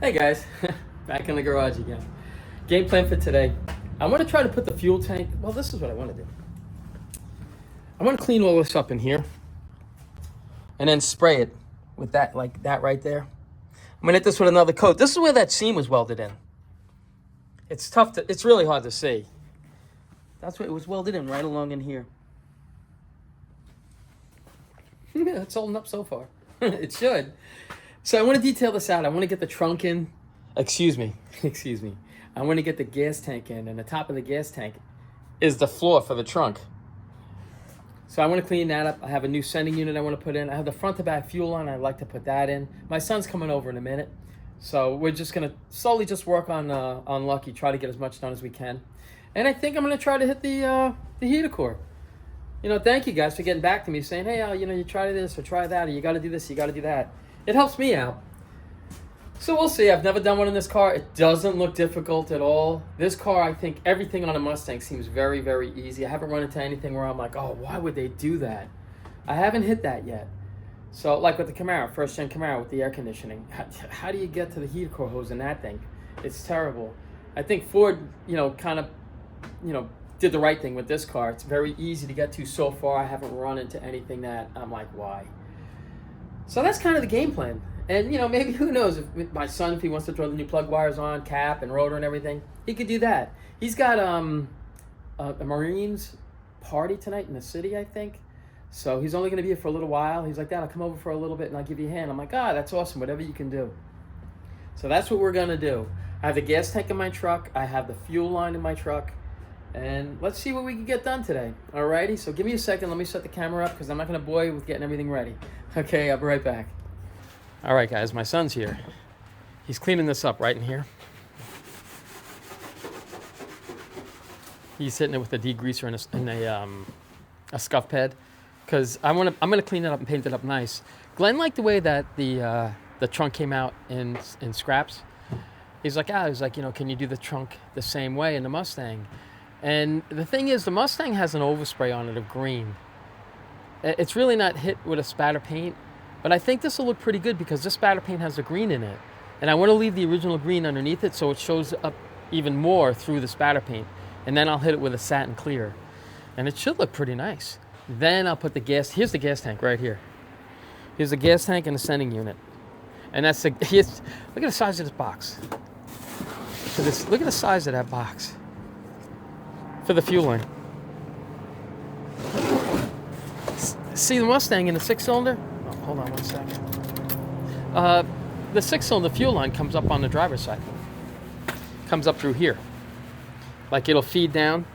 Hey guys, back in the garage again. Game plan for today. I want to try to put the fuel tank. Well, this is what I want to do. I want to clean all this up in here and then spray it with that, like that right there. I'm gonna hit this with another coat. This is where that seam was welded in. It's tough to, it's really hard to see. That's where it was welded in, right along in here. Yeah, it's holding up so far. It should. So I want to detail this out. I want to get the trunk in. Excuse me. Excuse me. I want to get the gas tank in, and the top of the gas tank is the floor for the trunk. So I want to clean that up. I have a new sending unit I want to put in. I have the front to back fuel line. I'd like to put that in. My son's coming over in a minute. So we're just going to slowly just work on Lucky, try to get as much done as we can. And I think I'm going to try to hit the heater core. You know, thank you guys for getting back to me saying, hey, Al, you know, you try this or try that, or you got to do this, you got to do that. It helps me out. So we'll see. I've never done one in this car. It doesn't look difficult at all. This car, I think everything on a Mustang seems very, very easy. I haven't run into anything where I'm like, oh, why would they do that? I haven't hit that yet. So like with the Camaro, first gen Camaro with the air conditioning, how do you get to the heater core hose in that thing? It's terrible. I think Ford, you know, kind of, you know, did the right thing with this car. It's very easy to get to so far. I haven't run into anything that I'm like, why? So that's kind of the game plan. And, you know, maybe who knows, if my son, if he wants to throw the new plug wires on, cap and rotor and everything, he could do that. He's got a Marines party tonight in the city, I think. So he's only going to be here for a little while. He's like, Dad, I'll come over for a little bit and I'll give you a hand. I'm like, that's awesome, whatever you can do. So that's what we're going to do. I have the gas tank in my truck. I have the fuel line in my truck. And let's see what we can get done today. Alrighty, so give me a second. Let me set the camera up because I'm not going to bore you with getting everything ready. Okay, I'll be right back. All right, guys, my son's here. He's cleaning this up right in here. He's hitting it with a degreaser and a scuff pad because I'm gonna clean it up and paint it up nice. Glenn liked the way that the trunk came out in scraps. He's like, you know, can you do the trunk the same way in the Mustang? And the thing is, the Mustang has an overspray on it of green. It's really not hit with a spatter paint, but I think this will look pretty good because this spatter paint has the green in it. And I want to leave the original green underneath it so it shows up even more through the spatter paint. And then I'll hit it with a satin clear. And it should look pretty nice. Then I'll put here's the gas tank right here. Here's the gas tank and the sending unit. And that's look at the size of this box. Look at the size of that box. For the fuel line. See the Mustang in the 6-cylinder? Oh, hold on 1 second. The 6-cylinder fuel line comes up on the driver's side. Comes up through here. Like it'll feed down.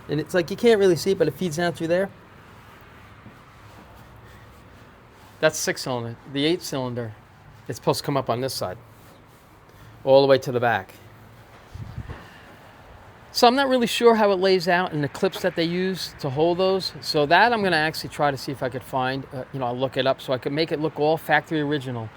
And it's like you can't really see it, but it feeds down through there. That's 6-cylinder. The 8-cylinder is supposed to come up on this side. All the way to the back. So I'm not really sure how it lays out in the clips that they use to hold those. So that I'm going to actually try to see if I could find, I'll look it up so I could make it look all factory original,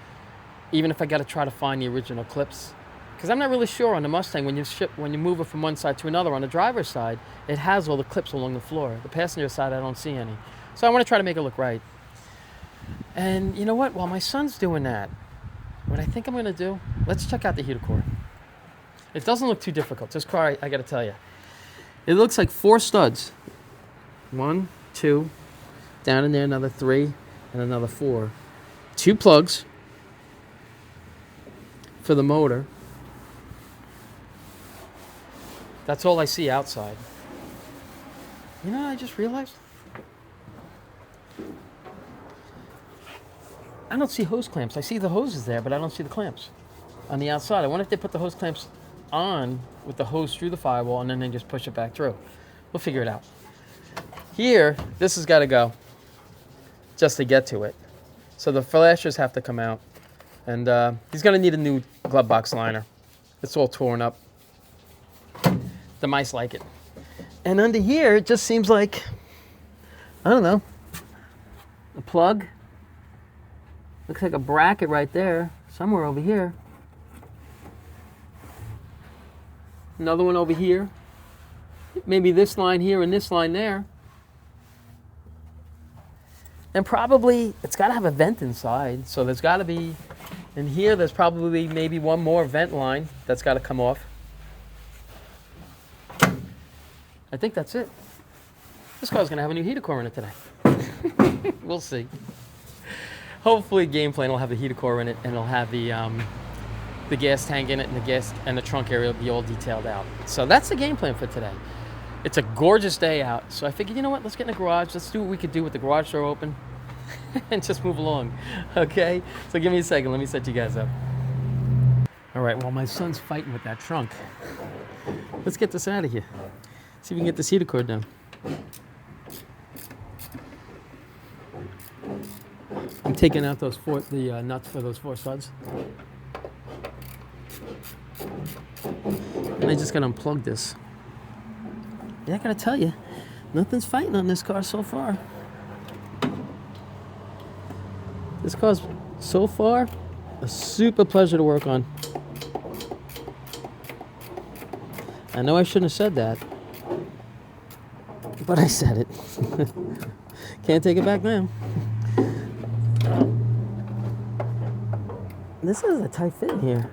even if I got to try to find the original clips. Because I'm not really sure on the Mustang, when you move it from one side to another, on the driver's side, it has all the clips along the floor. The passenger side, I don't see any. So I want to try to make it look right. And you know what? While my son's doing that, what I think I'm going to do, let's check out the heater core. It doesn't look too difficult. This car, I got to tell you. It looks like 4 studs. 1, 2, down in there another 3, and another 4. 2 plugs for the motor. That's all I see outside. You know what I just realized? I don't see hose clamps. I see the hoses there, but I don't see the clamps on the outside. I wonder if they put the hose clamps on with the hose through the firewall and then they just push it back through. We'll figure it out. Here, this has got to go just to get to it. So the flashers have to come out. And he's going to need a new glove box liner. It's all torn up. The mice like it. And under here, it just seems like, I don't know, a plug. Looks like a bracket right there, somewhere over here. Another one over here. Maybe this line here and this line there. And probably, it's got to have a vent inside, so there's got to be And here, there's probably maybe one more vent line that's got to come off. I think that's it. This car's going to have a new heater core in it today. We'll see. Hopefully, game plan will have the heater core in it, and it'll have the gas tank in it, and the gas and the trunk area will be all detailed out. So that's the game plan for today. It's a gorgeous day out, so I figured, you know what? Let's get in the garage. Let's do what we could do with the garage door open, and just move along. Okay? So give me a second. Let me set you guys up. All right. Well, my son's fighting with that trunk. Let's get this out of here. See if we can get this heater cord down. I'm taking out those nuts for those 4 studs. And I just gotta unplug this. Yeah, I gotta tell you, nothing's fighting on this car so far. This car's so far a super pleasure to work on. I know I shouldn't have said that, but I said it. Can't take it back now. This is a tight fit in here.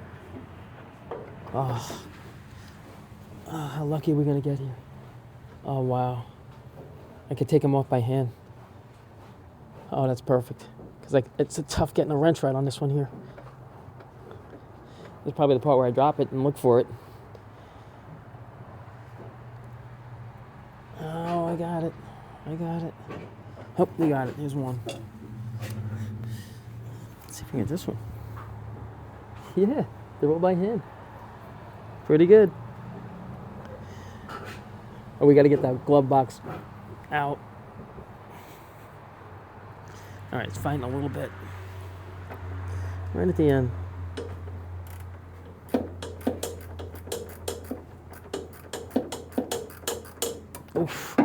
Oh, how lucky we're gonna get here. Oh, wow. I could take them off by hand. Oh, that's perfect. Because it's tough getting a wrench right on this one here. This is probably the part where I drop it and look for it. Oh, I got it. I got it. Oh, we got it. Here's one. Let's see if we can get this one. Yeah, they're all by hand. Pretty good. Oh, we got to get that glove box out. All right, it's fighting a little bit. Right at the end. Oof.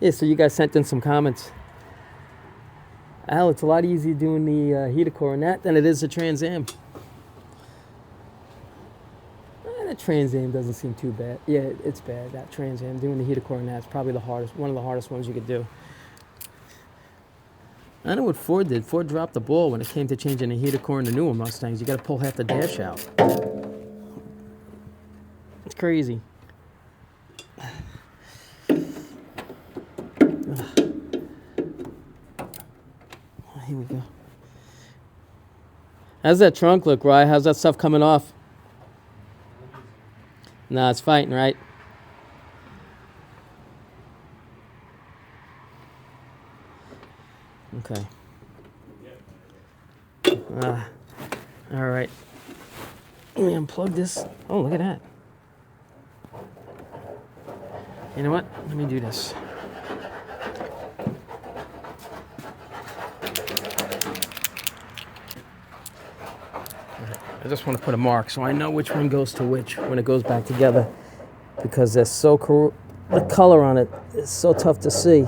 Yeah, so you guys sent in some comments. Al, it's a lot easier doing the heater core in that than it is the Trans Am. The Trans Am doesn't seem too bad. Yeah, it's bad. That Trans Am, doing the heater core in that's probably one of the hardest ones you could do. I know what Ford did. Ford dropped the ball when it came to changing the heater core in the newer Mustangs. You got to pull half the dash out. It's crazy. Here we go. How's that trunk look, Rye? How's that stuff coming off? Nah, it's fighting, right? Okay. All right. Let me unplug this. Oh, look at that. You know what? Let me do this. I just want to put a mark so I know which one goes to which when it goes back together, because they're so the color on it is so tough to see.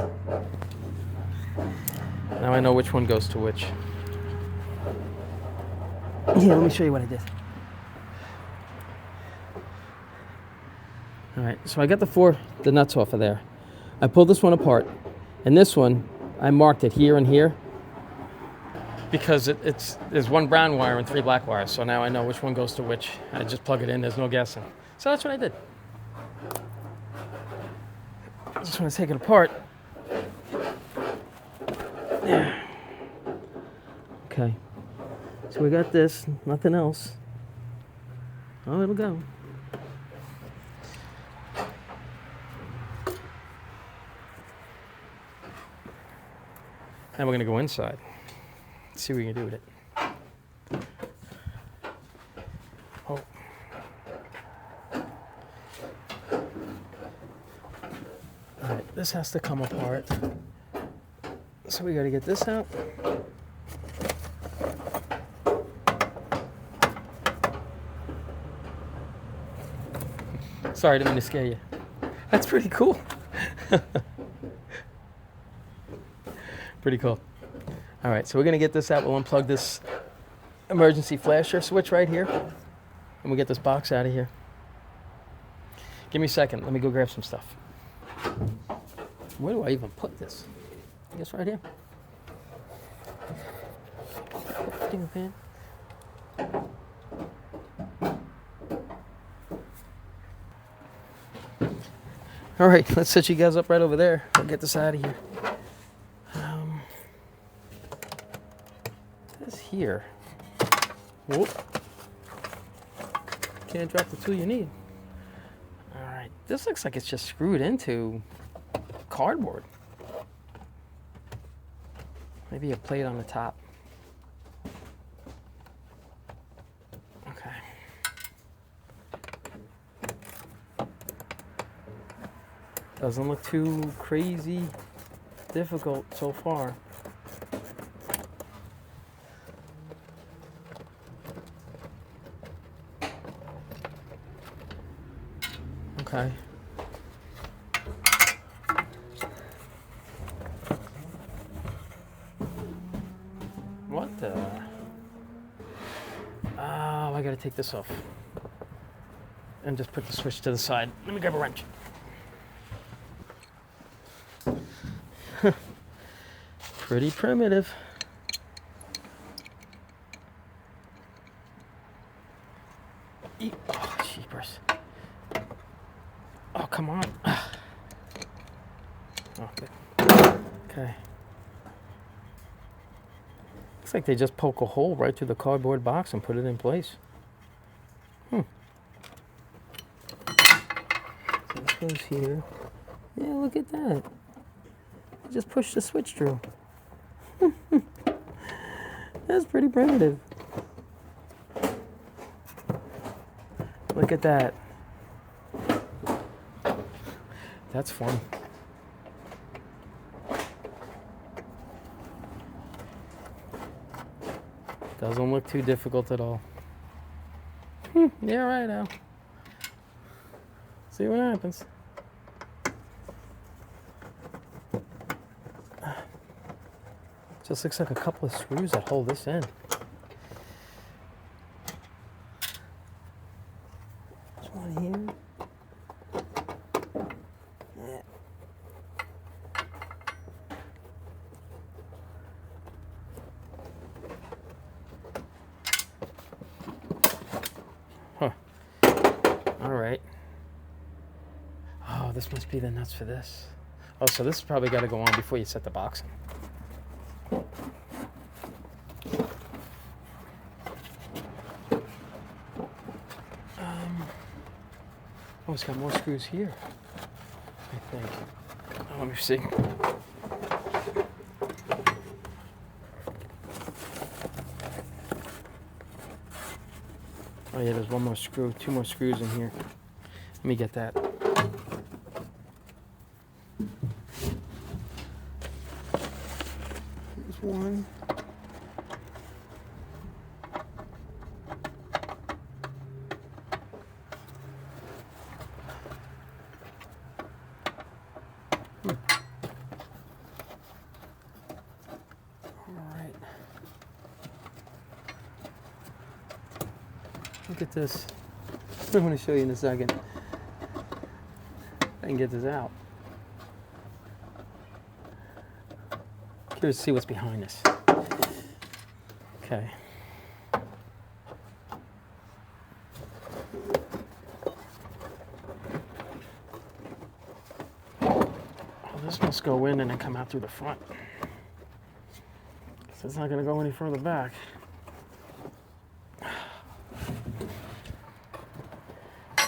Now I know which one goes to which. Here, let me show you what I did. All right, so I got the nuts off of there. I pulled this one apart, and this one I marked it here and here, because there's one brown wire and 3 black wires, so now I know which one goes to which. I just plug it in, there's no guessing. So that's what I did. I just want to take it apart. Yeah. Okay. So we got this, nothing else. Oh, it'll go. Now we're going to go inside. Let's see what we can do with it. Oh. All right, this has to come apart. So we got to get this out. Sorry, I didn't mean to scare you. That's pretty cool. Pretty cool. All right, so we're going to get this out. We'll unplug this emergency flasher switch right here, and we'll get this box out of here. Give me a second. Let me go grab some stuff. Where do I even put this? I guess right here. Sticking pin. All right, let's set you guys up right over there. I'll get this out of here. This here. Whoop. Can't drop the tool you need. All right, this looks like it's just screwed into cardboard. Maybe a plate on the top. Okay. Doesn't look too crazy difficult so far. Okay. What the? Oh, I gotta take this off. And just put the switch to the side. Let me grab a wrench. Pretty primitive. Oh, jeepers. Oh, come on. Oh, good. Okay. Looks like they just poke a hole right through the cardboard box and put it in place. So this goes here. Yeah, look at that. Just push the switch through. That's pretty primitive. Look at that. That's fun. Doesn't look too difficult at all. Yeah, right, Al. See what happens. Just looks like a couple of screws that hold this in. There's one here. Yeah. Huh. All right. Oh, this must be the nuts for this. Oh, so this has probably got to go on before you set the box in. Oh, it's got more screws here, I think. Oh, let me see. Oh yeah, there's one more screw, two more screws in here. Let me get that. There's one. Look at this. I'm going to show you in a second. I can get this out. Curious to see what's behind this. Okay. Oh, this must go in and then come out through the front. So it's not going to go any further back.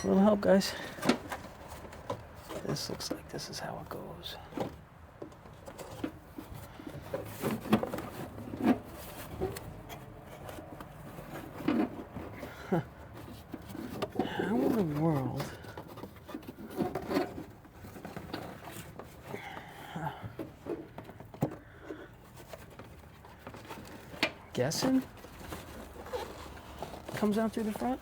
A little help, guys. This looks like this is how it goes. Huh. How in the world? Guessing? Comes out through the front?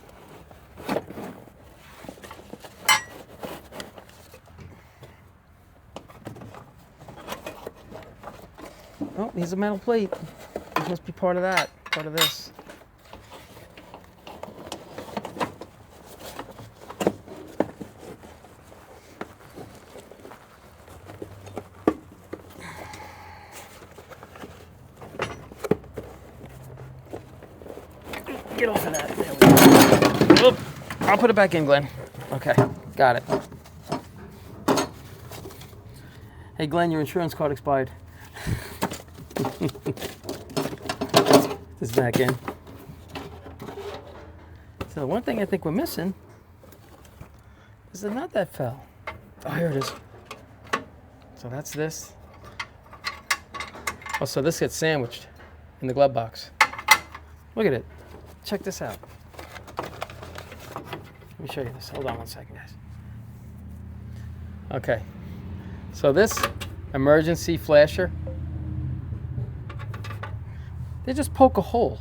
Oh, here's a metal plate. This must be part of that, part of this. Get off of that. There we go. Oop. I'll put it back in, Glenn. Okay, got it. Hey, Glenn, your insurance card expired. This is back in. So one thing I think we're missing is the nut that fell. Oh, here it is. So that's this. Oh, so this gets sandwiched in the glove box. Look at it. Check this out. Let me show you this. Hold on one second, guys. Okay. So this emergency flasher, they just poke a hole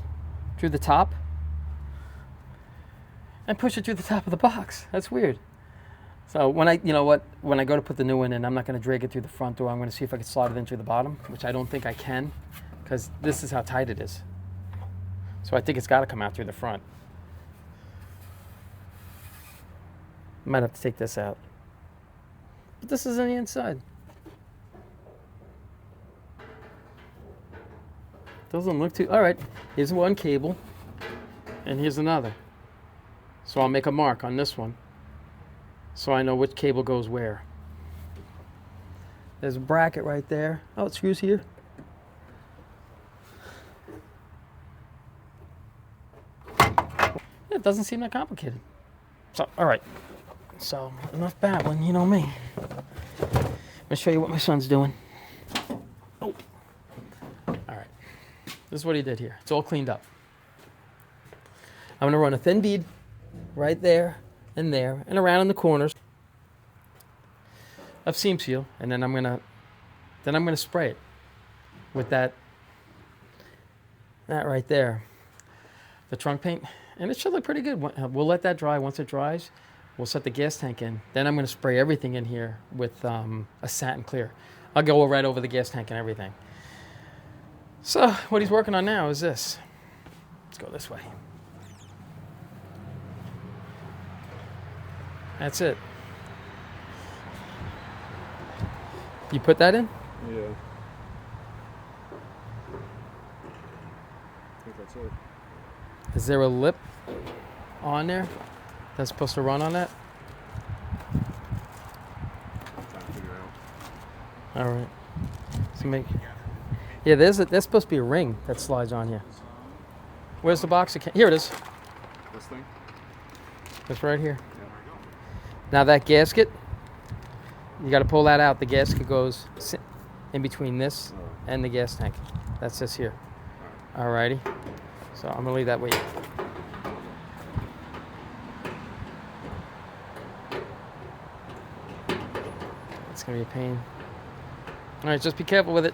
through the top and push it through the top of the box. That's weird. So when I go to put the new one in, I'm not going to drag it through the front door. I'm going to see if I can slide it in through the bottom, which I don't think I can, because this is how tight it is. So I think it's got to come out through the front. Might have to take this out. But this is on the inside. Doesn't look too... All right, here's one cable, and here's another. So I'll make a mark on this one, so I know which cable goes where. There's a bracket right there. Oh, it screws here. It doesn't seem that complicated. So, all right. So, enough babbling, you know me. Let me show you what my son's doing. Oh. All right. This is what he did here. It's all cleaned up. I'm going to run a thin bead right there and around in the corners of seam seal, and then I'm gonna spray it with that right there, the trunk paint, and it should look pretty good. We'll let that dry. Once it dries, we'll set the gas tank in. Then I'm going to spray everything in here with a satin clear. I'll go right over the gas tank and everything. So what he's working on now is this. Let's go this way. That's it. You put that in? Yeah. I think that's it. Is there a lip on there that's supposed to run on that? Trying to figure out. All right. So yeah, there's supposed to be a ring that slides on here. Where's the box? Here it is. This thing? It's right here. Yeah. Now that gasket, you got to pull that out. The gasket goes in between this and the gas tank. That's this here. Alrighty. So I'm gonna leave that with you. It's gonna be a pain. All right, just be careful with it.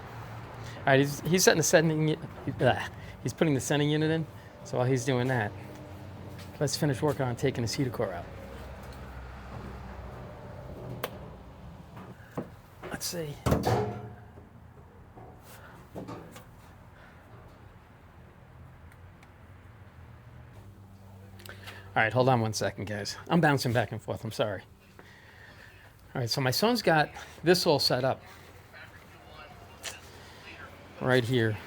All right, he's setting the sending. He's putting the sending unit in. So while he's doing that, let's finish working on taking the heater core out. Let's see. All right, hold on one second, guys. I'm bouncing back and forth. I'm sorry. All right, so my son's got this all set up right here.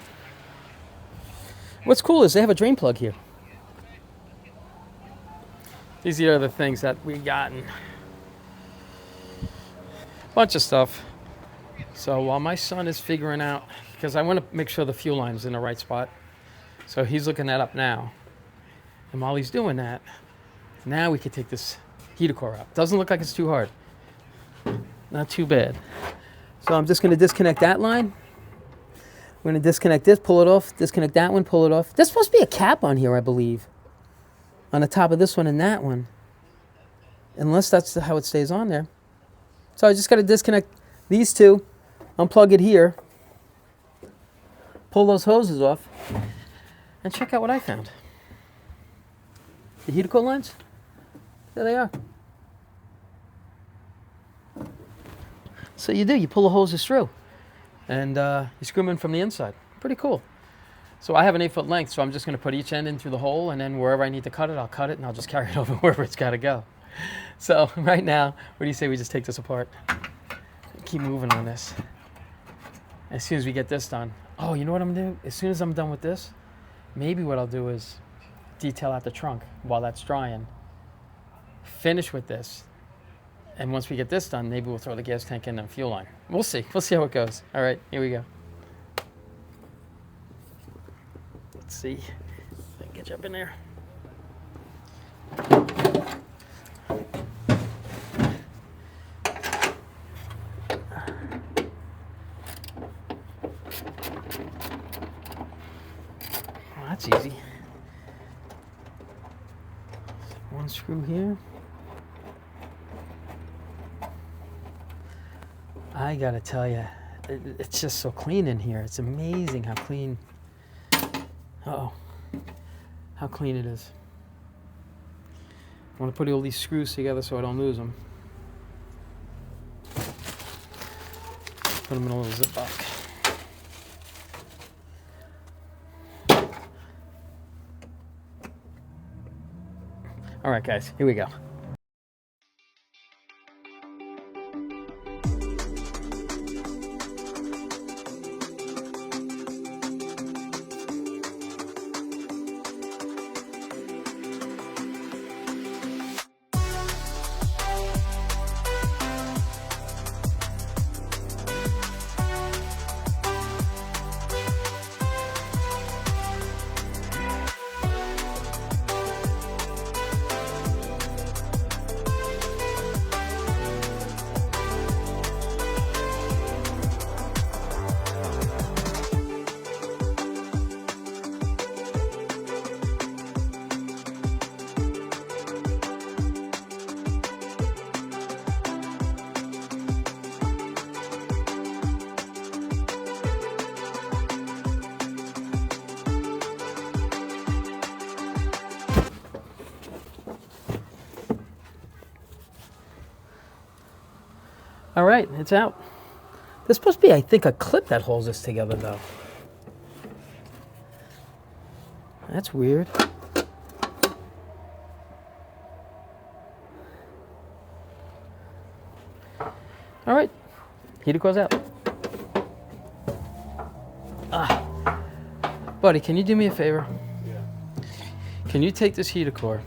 What's cool is they have a drain plug here. These are the other things that we gotten. Bunch of stuff. So while my son is figuring out, because I want to make sure the fuel line is in the right spot, so he's looking that up now. And while he's doing that, now we can take this heater core out. Doesn't look like it's too hard. Not too bad. So I'm just going to disconnect that line. I'm going to disconnect this, pull it off, disconnect that one, pull it off. There's supposed to be a cap on here, I believe, on the top of this one and that one, unless that's how it stays on there. So I just got to disconnect these two, unplug it here, pull those hoses off, and check out what I found. The heater core lines, there they are. So you pull the hoses through, and you screw them in from the inside. Pretty cool. So I have an 8-foot length, so I'm just going to put each end in through the hole, and then wherever I need to cut it, I'll cut it, and I'll just carry it over wherever it's got to go. So right now, what do you say we just take this apart? Keep moving on this. As soon as we get this done. Oh, you know what I'm going to do? As soon as I'm done with this, maybe what I'll do is detail out the trunk while that's drying. Finish with this. And once we get this done, maybe we'll throw the gas tank in and fuel line. We'll see. We'll see how it goes. All right, here we go. Let's see. I can get you up in there. Oh, that's easy. One screw here. I gotta tell you, it's just so clean in here. It's amazing how clean. Uh-oh. How clean it is. I want to put all these screws together so I don't lose them. Put them in a little Ziploc. All right, guys, here we go. All right, it's out. There's supposed to be, I think, a clip that holds this together, though. That's weird. All right, heater core's out. Buddy, can you do me a favor? Yeah. Can you take this heater core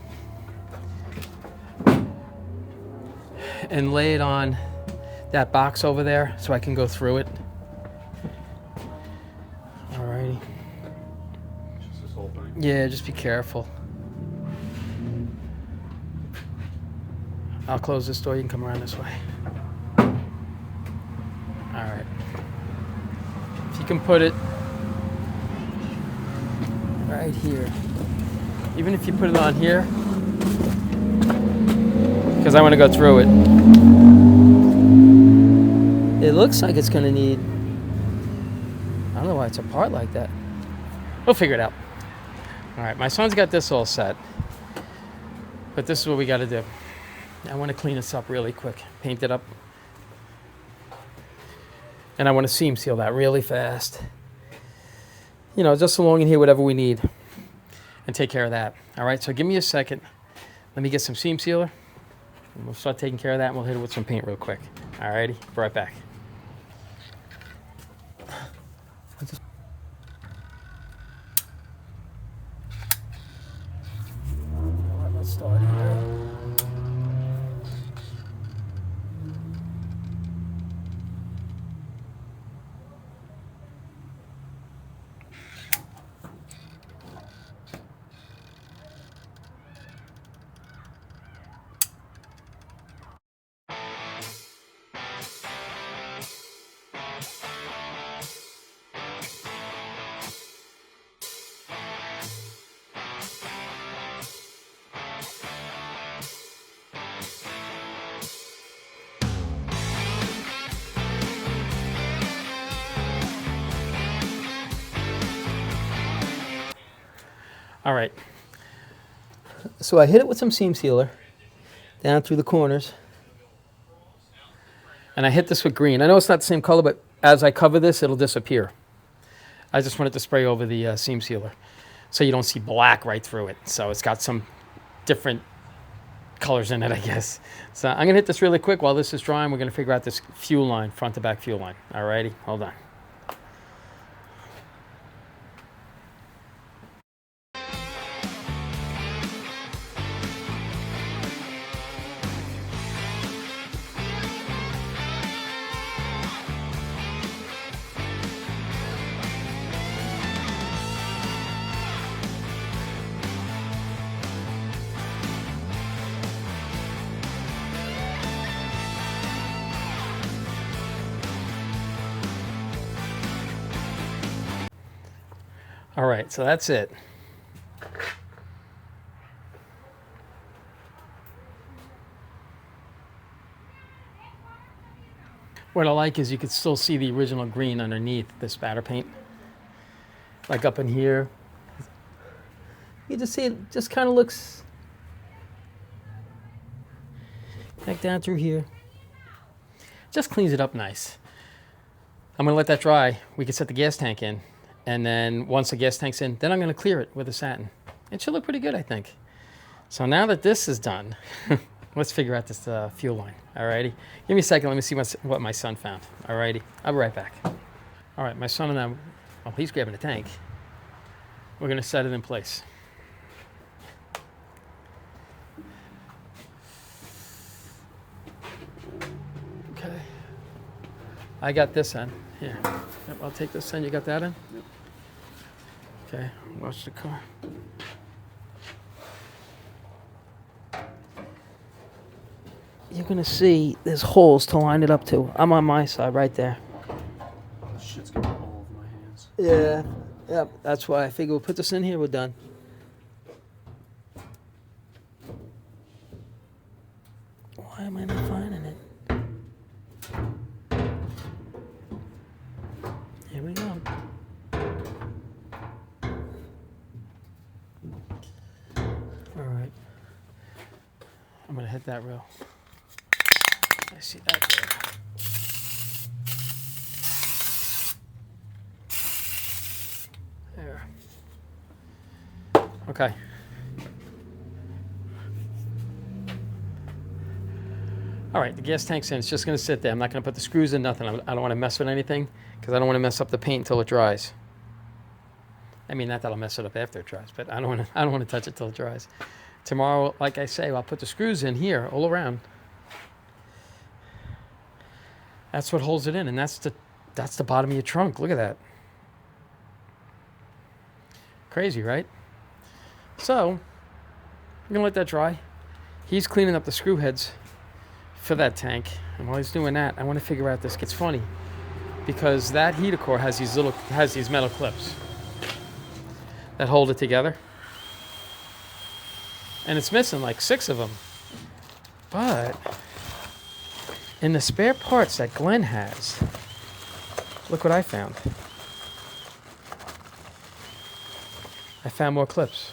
and lay it on that box over there so I can go through it? Alrighty. Just this whole thing? Yeah, just be careful. I'll close this door, you can come around this way. Alright. If you can put it right here. Even if you put it on here, because I want to go through it. It looks like it's going to need, I don't know why it's apart like that. We'll figure it out. All right, my son's got this all set, but this is what we got to do. I want to clean this up really quick, paint it up. And I want to seam seal that really fast. You know, just along in here, whatever we need, and take care of that. All right, so give me a second. Let me get some seam sealer, and we'll start taking care of that, and we'll hit it with some paint real quick. All righty, be right back. Let's start here. All right, so I hit it with some seam sealer down through the corners, and I hit this with green. I know it's not the same color, but as I cover this, it'll disappear. I just wanted to spray over the seam sealer so you don't see black right through it. So it's got some different colors in it, I guess. So I'm gonna hit this really quick while this is drying. We're gonna figure out this fuel line, front to back fuel line. All righty, hold on. All right, so that's it. What I like is you can still see the original green underneath the spatter paint. Like up in here. You just see it just kind of looks back down through here. Just cleans it up nice. I'm gonna let that dry. We can set the gas tank in. And then once the gas tank's in, then I'm gonna clear it with a satin. It should look pretty good, I think. So now that this is done, let's figure out this fuel line. Alrighty. Give me a second, let me see what my son found. Alrighty, I'll be right back. All right, my son and I, well, he's grabbing the tank. We're gonna set it in place. Okay. I got this end. Here. Yep, I'll take this end. You got that in? Yep. Okay, watch the car. You're gonna see there's holes to line it up to. I'm on my side right there. This shit's getting all over my hands. Yeah. Yep. That's why I figure we'll put this in here. We're done. Why am I not finding it? Here we go. All right. I'm gonna hit that rail. I see that there. There. Okay. All right, the gas tank's in. It's just going to sit there. I'm not going to put the screws in, nothing. I don't want to mess with anything because I don't want to mess up the paint until it dries. I mean, not that I'll mess it up after it dries, but I don't want to touch it till it dries. Tomorrow, like I say, I'll put the screws in here all around. That's what holds it in, and that's the bottom of your trunk. Look at that. Crazy, right? So, I'm going to let that dry. He's cleaning up the screw heads for that tank, and while he's doing that, I want to figure out this. It's funny because that heater core has these metal clips that hold it together, and it's missing like 6 of them. But in the spare parts that Glenn has, look what I found. I found more clips.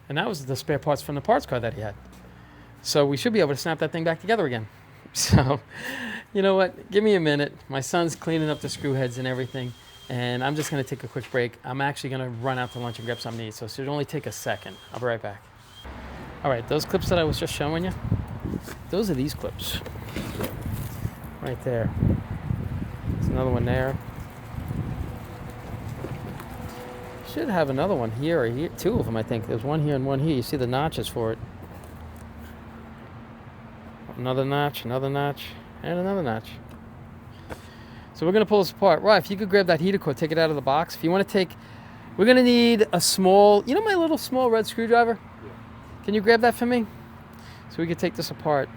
And that was the spare parts from the parts car that he had. So we should be able to snap that thing back together again. So, you know what? Give me a minute. My son's cleaning up the screw heads and everything. And I'm just going to take a quick break. I'm actually going to run out to lunch and grab something to eat. So it should only take a second. I'll be right back. All right, those clips that I was just showing you, those are these clips. Right there. There's another one there. Should have another one here or here. 2 of them, I think. There's one here and one here. You see the notches for it. Another notch, and another notch. So we're going to pull this apart. Right, if you could grab that heater core, take it out of the box. If you want to take, we're going to need a small, you know my little small red screwdriver? Yeah. Can you grab that for me? So we can take this apart.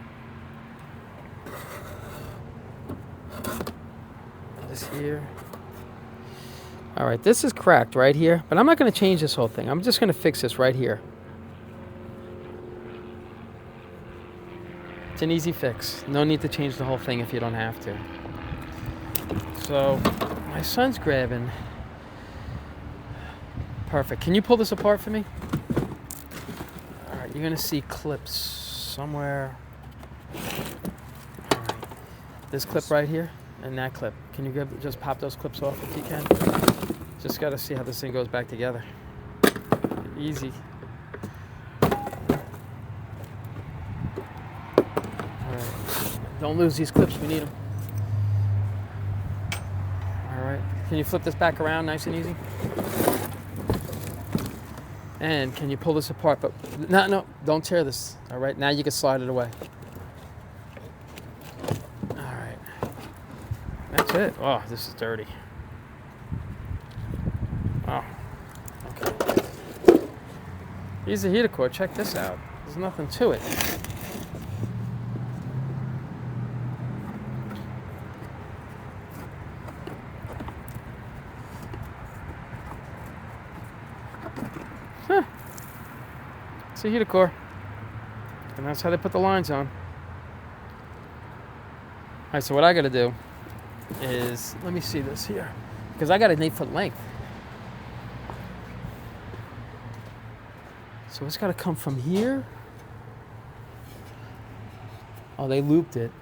This here. All right, this is cracked right here, but I'm not going to change this whole thing. I'm just going to fix this right here. It's an easy fix. No need to change the whole thing if you don't have to. So my son's grabbing. Perfect. Can you pull this apart for me? All right, you're going to see clips somewhere. All right. This clip right here and that clip. Can you just pop those clips off if you can? Just got to see how this thing goes back together. Easy. All right. Don't lose these clips. We need them. All right. Can you flip this back around nice and easy? And can you pull this apart? But no, don't tear this. All right. Now you can slide it away. All right. That's it. Oh, this is dirty. Oh, okay. Here's the heater core. Check this out. There's nothing to it. the heater core. And that's how they put the lines on. Alright, so what I gotta do is, let me see this here. Because I got an 8-foot length. So it's gotta come from here. Oh, they looped it.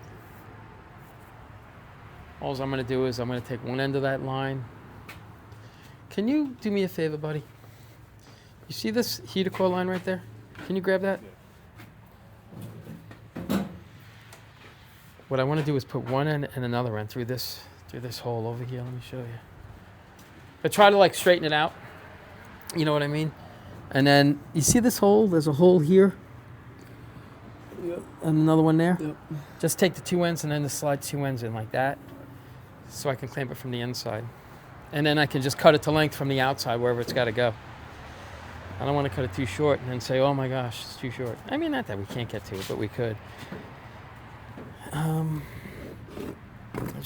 All I'm gonna do is I'm gonna take one end of that line. Can you do me a favor, buddy? You see this heater core line right there? Can you grab that? What I want to do is put one end and another end through this hole over here. Let me show you. But try to like straighten it out. You know what I mean? And then you see this hole? There's a hole here. Yep. And another one there. Yep. Just take the two ends and then just slide two ends in like that, so I can clamp it from the inside. And then I can just cut it to length from the outside wherever it's got to go. I don't want to cut it too short and then say, oh my gosh, it's too short. I mean, not that we can't get to it, but we could. I'm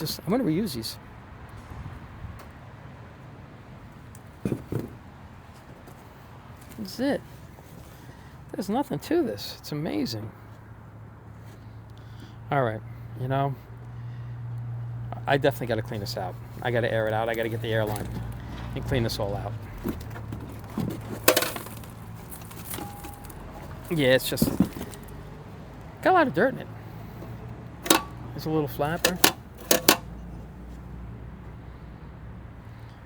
going to reuse these. That's it. There's nothing to this. It's amazing. All right, you know, I definitely got to clean this out. I got to air it out. I got to get the airline and clean this all out. Yeah, it's just got a lot of dirt in it. There's a little flapper.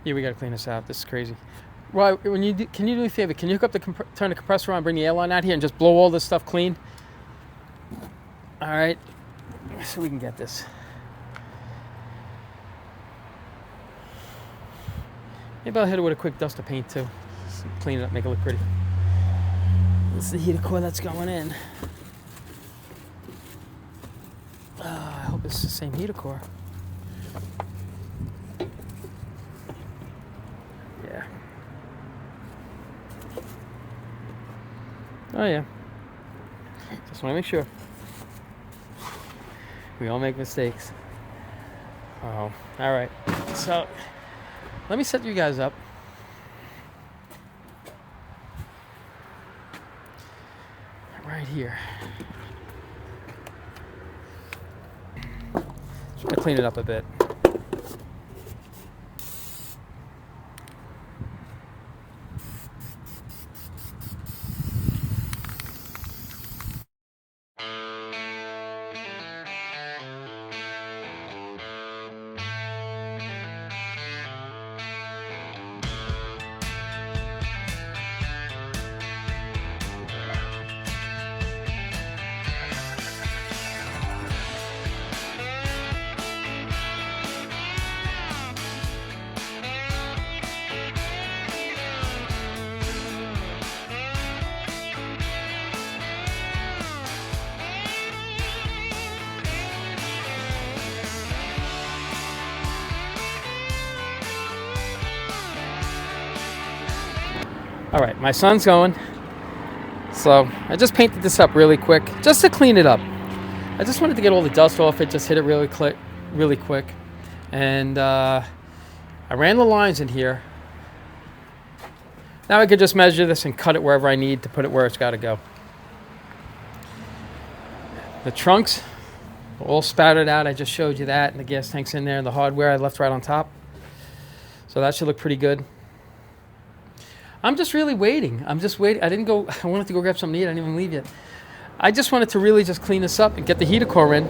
Yeah, we got to clean this out. This is crazy. Well, when you do, can you do me a favor? Can you hook up the turn the compressor on, bring the airline out here, and just blow all this stuff clean? All right, so we can get this. Maybe I'll hit it with a quick dust of paint too. Just clean it up, make it look pretty. This is the heater core that's going in. I hope it's the same heater core. Yeah. Oh yeah. Just want to make sure. We all make mistakes. Oh, all right. So let me set you guys up. Right here. Just want to clean it up a bit. All right, my son's going. So I just painted this up really quick, just to clean it up. I just wanted to get all the dust off it, just hit it really quick. And I ran the lines in here. Now I could just measure this and cut it wherever I need to put it where it's got to go. The trunks are all spouted out. I just showed you that, and the gas tank's in there, and the hardware I left right on top. So that should look pretty good. I'm just really waiting. I'm just waiting. I wanted to go grab something to eat. I didn't even leave yet. I just wanted to really just clean this up and get the heater core in,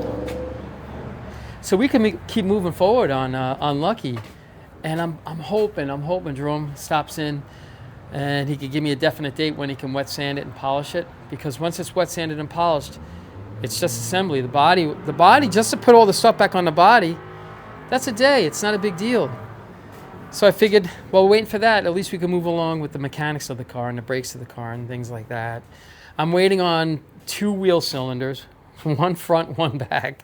so we can keep moving forward on Lucky. And I'm hoping Jerome stops in, and he could give me a definite date when he can wet sand it and polish it. Because once it's wet sanded and polished, it's just assembly. The body, just to put all the stuff back on the body, that's a day. It's not a big deal. So I figured, while we're waiting for that, at least we can move along with the mechanics of the car and the brakes of the car and things like that. I'm waiting on 2 wheel cylinders, one front, one back,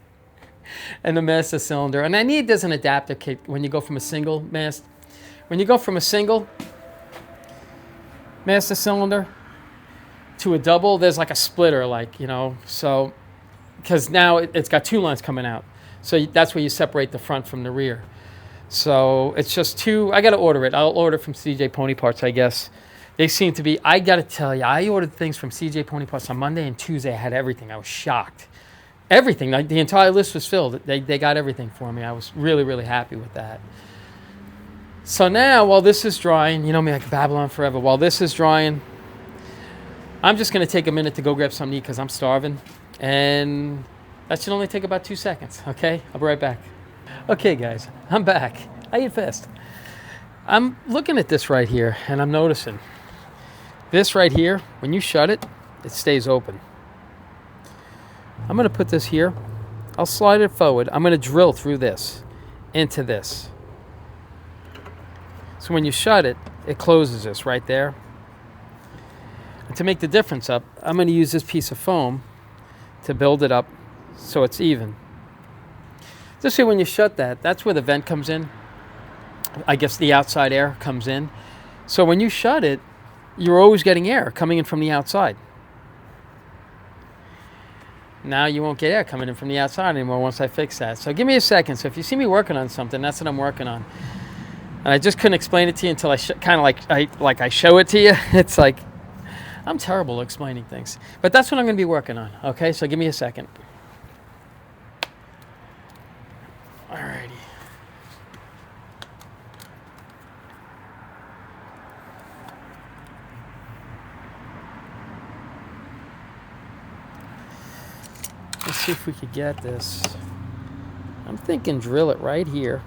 and the master cylinder. And I need there's an adapter kit when you go from a single master. When you go from a single master cylinder to a double, there's like a splitter, so because now it's got 2 lines coming out. So that's where you separate the front from the rear. So it's just 2. I got to order it. I'll order it from CJ Pony Parts, I guess. They seem to be, I got to tell you, I ordered things from CJ Pony Plus on Monday and Tuesday. I had everything. I was shocked. Everything. Like, the entire list was filled. They got everything for me. I was really, really happy with that. So now, while this is drying, you know me, I can babble on forever. While this is drying, I'm just going to take a minute to go grab something to eat because I'm starving. And that should only take about 2 seconds, okay? I'll be right back. Okay, guys, I'm back. I ate fast. I'm looking at this right here, and I'm noticing this right here, when you shut it, it stays open. I'm going to put this here. I'll slide it forward. I'm going to drill through this into this. So when you shut it, it closes this right there. And to make the difference up, I'm going to use this piece of foam to build it up so it's even. This way, when you shut that, that's where the vent comes in. I guess the outside air comes in. So when you shut it, you're always getting air coming in from the outside. Now you won't get air coming in from the outside anymore once I fix that. So give me a second. So if you see me working on something, that's what I'm working on. And I just couldn't explain it to you until I kind of like I show it to you. It's like, I'm terrible at explaining things. But that's what I'm going to be working on. Okay, so give me a second. Alrighty. Let's see if we could get this. I'm thinking drill it right here.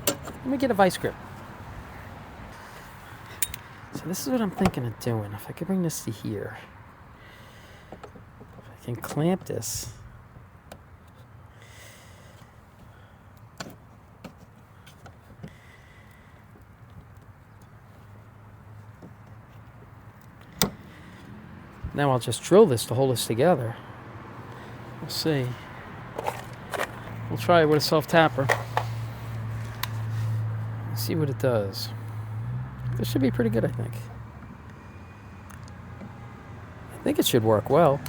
Let me get a vice grip. So this is what I'm thinking of doing. If I could bring this to here. If I can clamp this. Now I'll just drill this to hold this together. We'll see. We'll try it with a self-tapper. See what it does. This should be pretty good, I think. I think it should work well.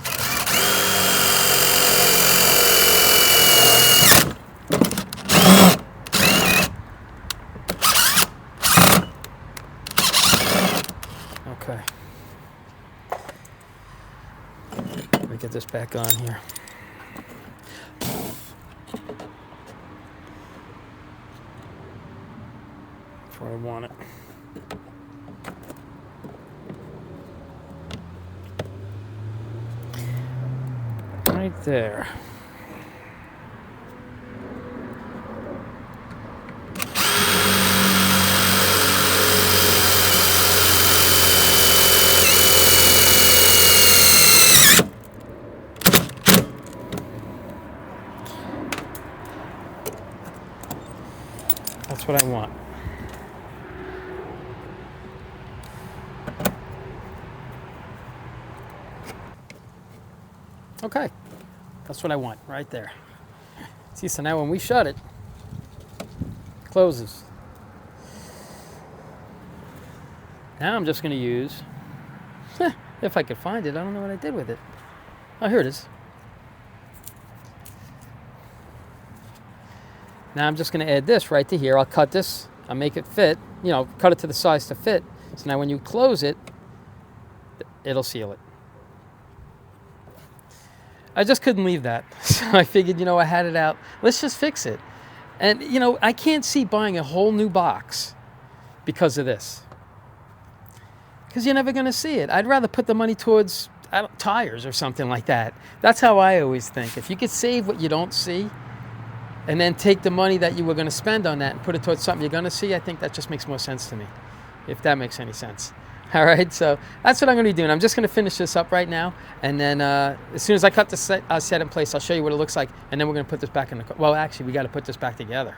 Okay. Let me get this back on here. That's where I want it. Right there. That's what I want. Okay, that's what I want right there. See, so now when we shut it, it closes. Now I'm just going to use, if I could find it, I don't know what I did with it. Oh, here it is. Now I'm just going to add this right to here. I'll cut this, I'll make it fit, you know, cut it to the size to fit. So now when you close it, it'll seal it. I just couldn't leave that. So I figured, you know, I had it out. Let's just fix it. And, you know, I can't see buying a whole new box because of this. Because you're never going to see it. I'd rather put the money towards tires or something like that. That's how I always think. If you could save what you don't see and then take the money that you were going to spend on that and put it towards something you're going to see, I think that just makes more sense to me, if that makes any sense. All right, so that's what I'm going to be doing. I'm just going to finish this up right now, and then as soon as I cut the set in place, I'll show you what it looks like, and then we're going to put this back in the car. Well, actually, we got to put this back together.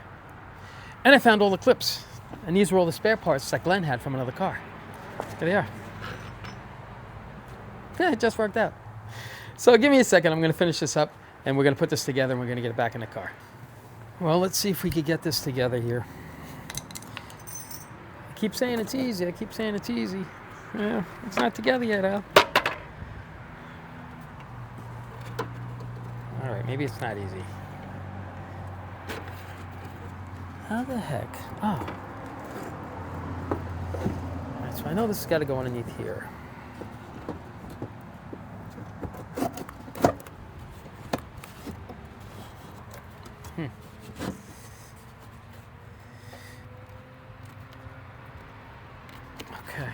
And I found all the clips, and these were all the spare parts that Glenn had from another car. There they are. Yeah, it just worked out. So give me a second. I'm going to finish this up, and we're going to put this together, and we're going to get it back in the car. Well, let's see if we could get this together here. I keep saying it's easy. I keep saying it's easy. Yeah, it's not together yet, Al. All right, maybe it's not easy. How the heck? Oh. So I know this has got to go underneath here. Okay.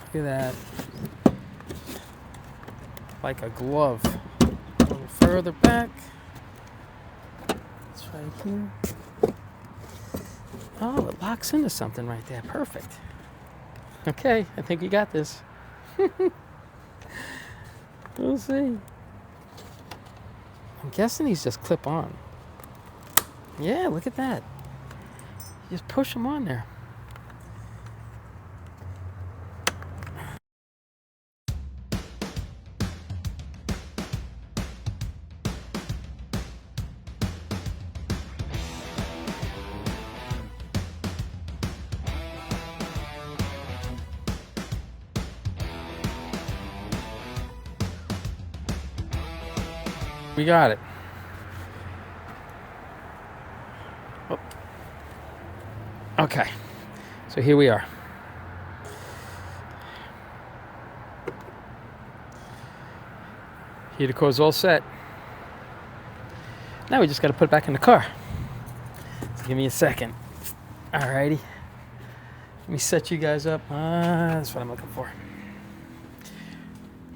Look at that. Like a glove. A little further back. It's right here. Oh, it locks into something right there. Perfect. Okay, I think you got this. We'll see. I'm guessing these just clip on. Yeah, look at that. You just push them on there. We got it. Oh. Okay, so here we are. Heater core's all set. Now we just got to put it back in the car. So give me a second. Alrighty. Let me set you guys up. That's what I'm looking for.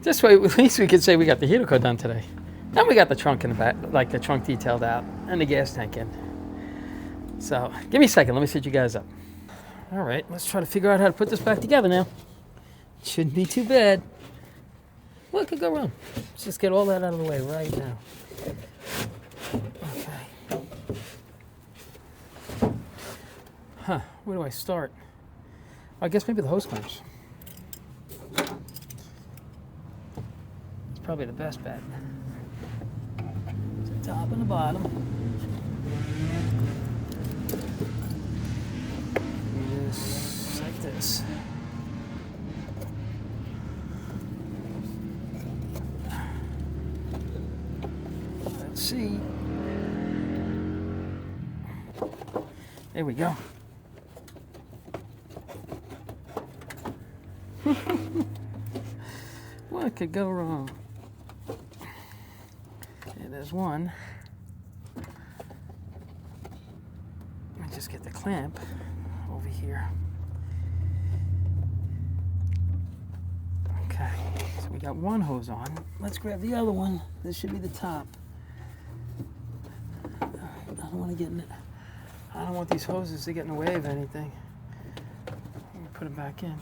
This way, at least we could say we got the heater core done today. And we got the trunk in the back, like the trunk detailed out, and the gas tank in. So, give me a second. Let me set you guys up. All right, let's try to figure out how to put this back together now. Shouldn't be too bad. What could go wrong? Let's just get all that out of the way right now. Okay. Huh, where do I start? I guess maybe the hose clamps. It's probably the best bet. The top and the bottom. Just like this. Let's see. There we go. What could go wrong? Okay, there's one. Let me just get the clamp over here. Okay, so we got one hose on. Let's grab the other one. This should be the top. I don't want to get in it. I don't want these hoses to get in the way of anything. Let me put them back in.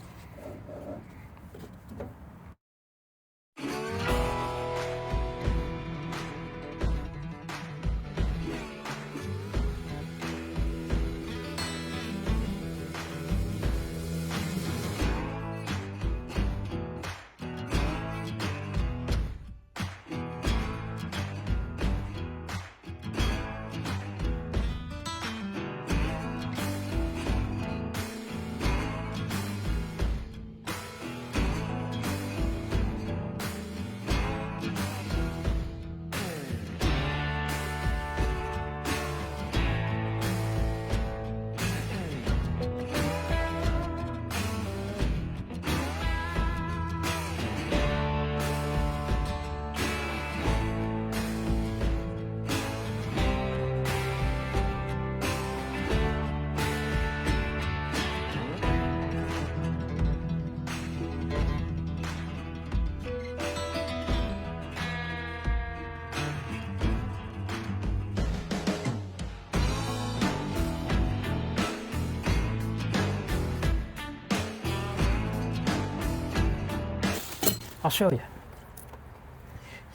I'll show you. You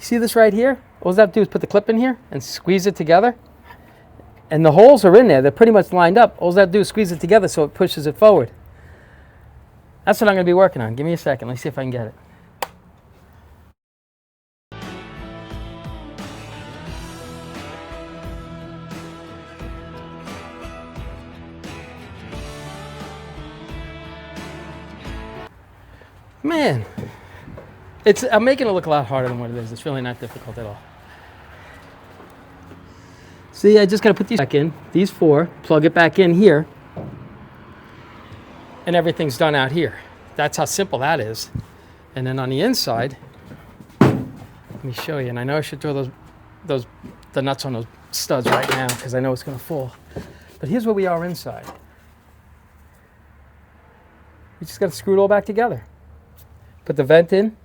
see this right here? All I have to do is put the clip in here and squeeze it together. And the holes are in there. They're pretty much lined up. All I have to do is squeeze it together so it pushes it forward. That's what I'm going to be working on. Give me a second. Let me see if I can get it. Man. I'm making it look a lot harder than what it is. It's really not difficult at all. See, I just got to put these back in. These four, plug it back in here. and everything's done out here. That's how simple that is. And then on the inside, let me show you. And I know I should throw the nuts on those studs right now because I know it's going to fall. But here's where we are inside. We just got to screw it all back together. Put the vent in.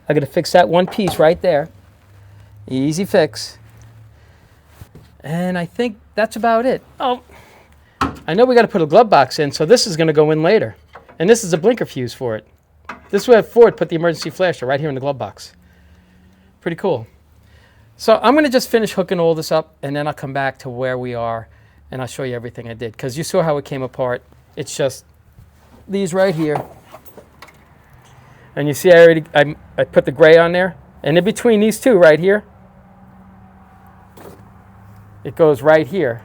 I'm going to fix that one piece right there. Easy fix. And I think that's about it. Oh, I know we got to put a glove box in, so this is going to go in later. And this is a blinker fuse for it. This is where Ford put the emergency flasher, right here in the glove box. Pretty cool. So I'm going to just finish hooking all this up, and then I'll come back to where we are, and I'll show you everything I did. Because you saw how it came apart. It's just these right here. And you see I put the gray on there. And in between these two right here, it goes right here.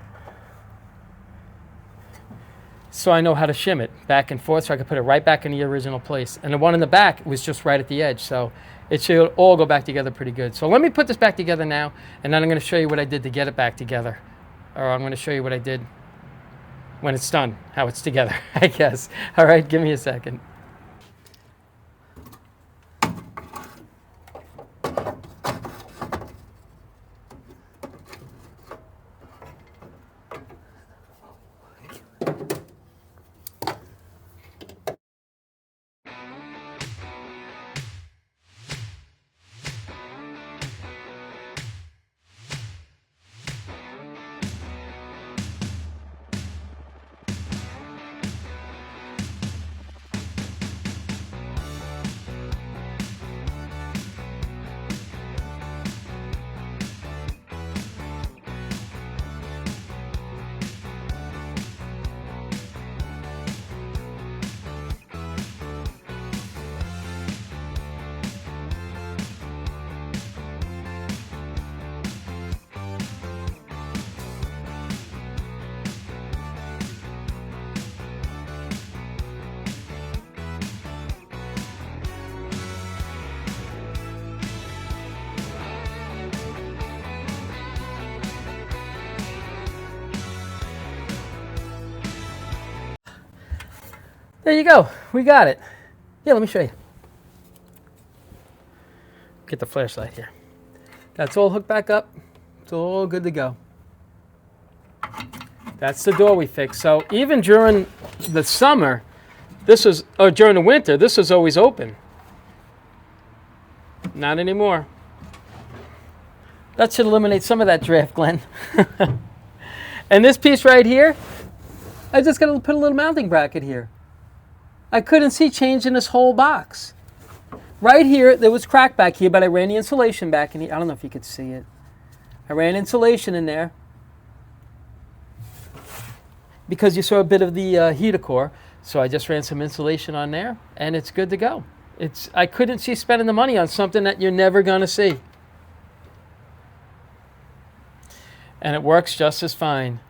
So I know how to shim it back and forth so I can put it right back in the original place. And the one in the back was just right at the edge. So it should all go back together pretty good. So let me put this back together now, and then I'm going to show you what I did to get it back together. Or I'm going to show you what I did when it's done, how it's together, I guess. All right, give me a second. There you go. We got it. Yeah, let me show you. Get the flashlight here. That's all hooked back up. It's all good to go. That's the door we fixed. So even during the summer, or during the winter, this was always open. Not anymore. That should eliminate some of that draft, Glenn. And this piece right here, I just got to put a little mounting bracket here. I couldn't see changing this whole box. Right here, there was crack back here, but I ran the insulation back in here. I don't know if you could see it. I ran insulation in there because you saw a bit of the heater core. So I just ran some insulation on there, and it's good to go. I couldn't see spending the money on something that you're never going to see. And it works just as fine.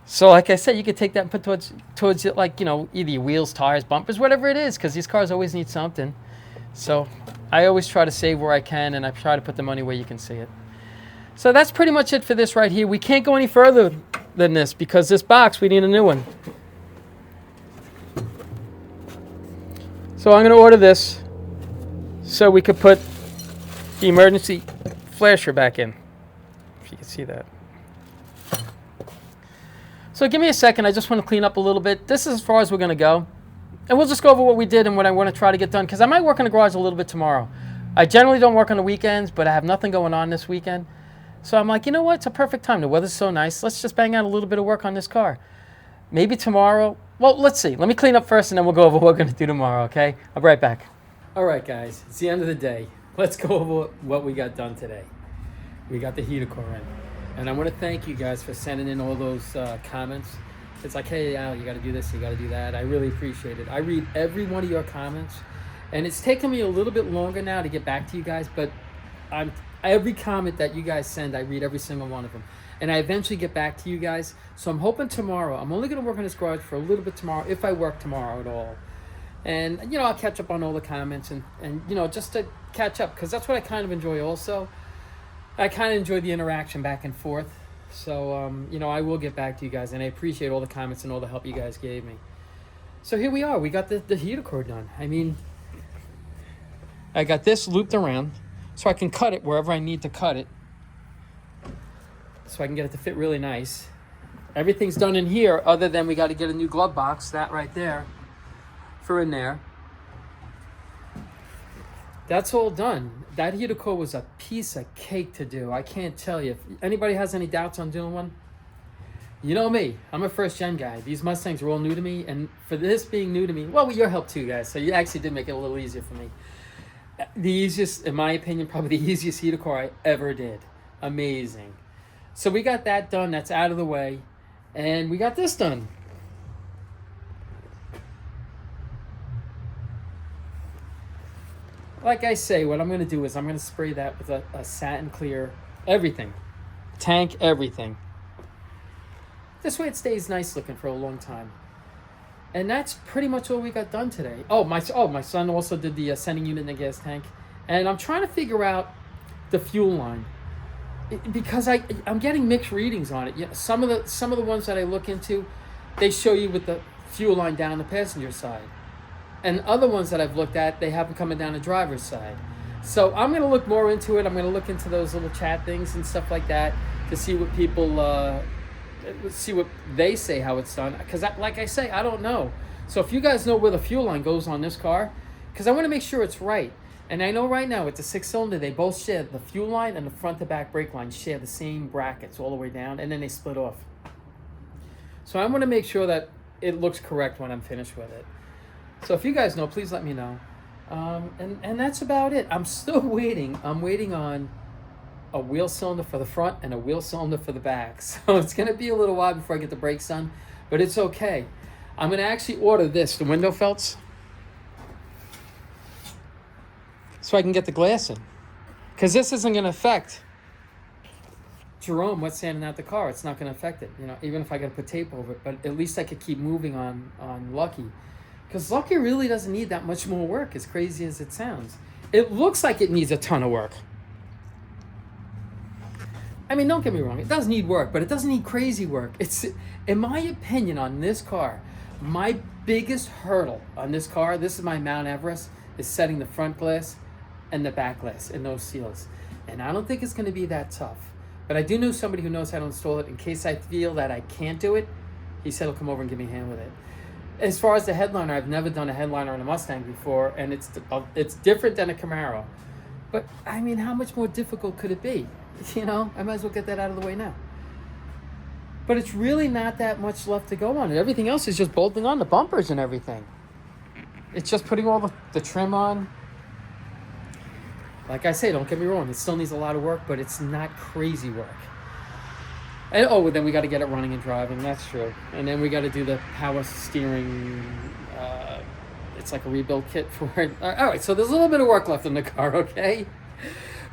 So like I said, you could take that and put towards it, like, you know, either your wheels, tires, bumpers, whatever it is, because these cars always need something. So I always try to save where I can, and I try to put the money where you can see it. So that's pretty much it for this right here. We can't go any further than this because this box, we need a new one. So I'm going to order this so we could put the emergency flasher back in, if you can see that. So give me a second. I just want to clean up a little bit. This is as far as we're going to go. And we'll just go over what we did and what I want to try to get done, because I might work in the garage a little bit tomorrow. I generally don't work on the weekends, but I have nothing going on this weekend. So I'm like, you know what? It's a perfect time. The weather's so nice. Let's just bang out a little bit of work on this car. Maybe tomorrow. Well, let's see. Let me clean up first, and then we'll go over what we're going to do tomorrow, okay? I'll be right back. All right, guys. It's the end of the day. Let's go over what we got done today. We got the heater core in. And I want to thank you guys for sending in all those comments. It's like, hey, Al, you got to do this, you got to do that. I really appreciate it. I read every one of your comments. And it's taken me a little bit longer now to get back to you guys, but every comment that you guys send, I read every single one of them. And I eventually get back to you guys. So I'm hoping tomorrow, I'm only going to work on this garage for a little bit tomorrow, if I work tomorrow at all. And, you know, I'll catch up on all the comments and you know, just to catch up, because that's what I kind of enjoy also. I kind of enjoy the interaction back and forth. So, you know, I will get back to you guys, and I appreciate all the comments and all the help you guys gave me. So here we are. We got the heater core done. I mean, I got this looped around so I can cut it wherever I need to cut it. So I can get it to fit really nice. Everything's done in here other than we got to get a new glove box, that right there, for in there. That's all done. That heater core was a piece of cake to do. I can't tell you. If anybody has any doubts on doing one, you know me. I'm a first-gen guy. These Mustangs are all new to me, and for this being new to me, well, with your help too, guys, so you actually did make it a little easier for me. The easiest, in my opinion, probably the easiest heater core I ever did. Amazing. So we got that done. That's out of the way. And we got this done. Like I say, what I'm going to do is I'm going to spray that with a satin clear, everything. Tank, everything. This way it stays nice looking for a long time. And that's pretty much all we got done today. Oh, my son also did the sending unit in the gas tank. And I'm trying to figure out the fuel line. Because I'm getting mixed readings on it. Some of the ones that I look into, they show you with the fuel line down the passenger side. And other ones that I've looked at, they have them coming down the driver's side. So I'm going to look more into it. I'm going to look into those little chat things and stuff like that to see what people, see what they say how it's done. Because like I say, I don't know. So if you guys know where the fuel line goes on this car, because I want to make sure it's right. And I know right now with the 6-cylinder, they both share the fuel line and the front to back brake line share the same brackets all the way down, and then they split off. So I want to make sure that it looks correct when I'm finished with it. So if you guys know, please let me know. And that's about it. I'm still waiting. I'm waiting on a wheel cylinder for the front and a wheel cylinder for the back. So it's going to be a little while before I get the brakes done, but it's okay. I'm going to actually order this, the window felts, so I can get the glass in. Because this isn't going to affect Jerome, what's sanding out the car. It's not going to affect it, even if I got to put tape over it. But at least I could keep moving on Lucky. Because Lucky really doesn't need that much more work, as crazy as it sounds. It looks like it needs a ton of work. I mean, don't get me wrong. It does need work, but it doesn't need crazy work. It's, in my opinion, on this car, my biggest hurdle on this car, this is my Mount Everest, is setting the front glass and the back glass in those seals. And I don't think it's going to be that tough. But I do know somebody who knows how to install it. In case I feel that I can't do it, he said he'll come over and give me a hand with it. As far as the headliner, I've never done a headliner on a Mustang before, and it's different than a Camaro. But, I mean, how much more difficult could it be? I might as well get that out of the way now. But it's really not that much left to go on it. Everything else is just bolting on the bumpers and everything. It's just putting all the trim on. Like I say, don't get me wrong, it still needs a lot of work, but it's not crazy work. And then we got to get it running and driving, that's true. And then we got to do the power steering, it's like a rebuild kit for it. All right, so there's a little bit of work left in the car, okay?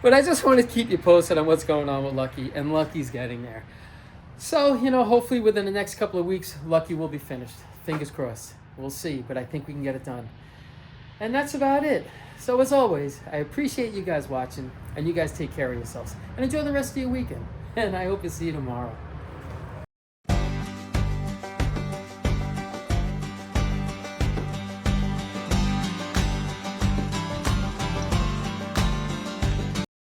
But I just wanted to keep you posted on what's going on with Lucky, and Lucky's getting there. So, hopefully within the next couple of weeks, Lucky will be finished. Fingers crossed. We'll see, but I think we can get it done. And that's about it. So as always, I appreciate you guys watching, and you guys take care of yourselves. And enjoy the rest of your weekend. And I hope to see you tomorrow.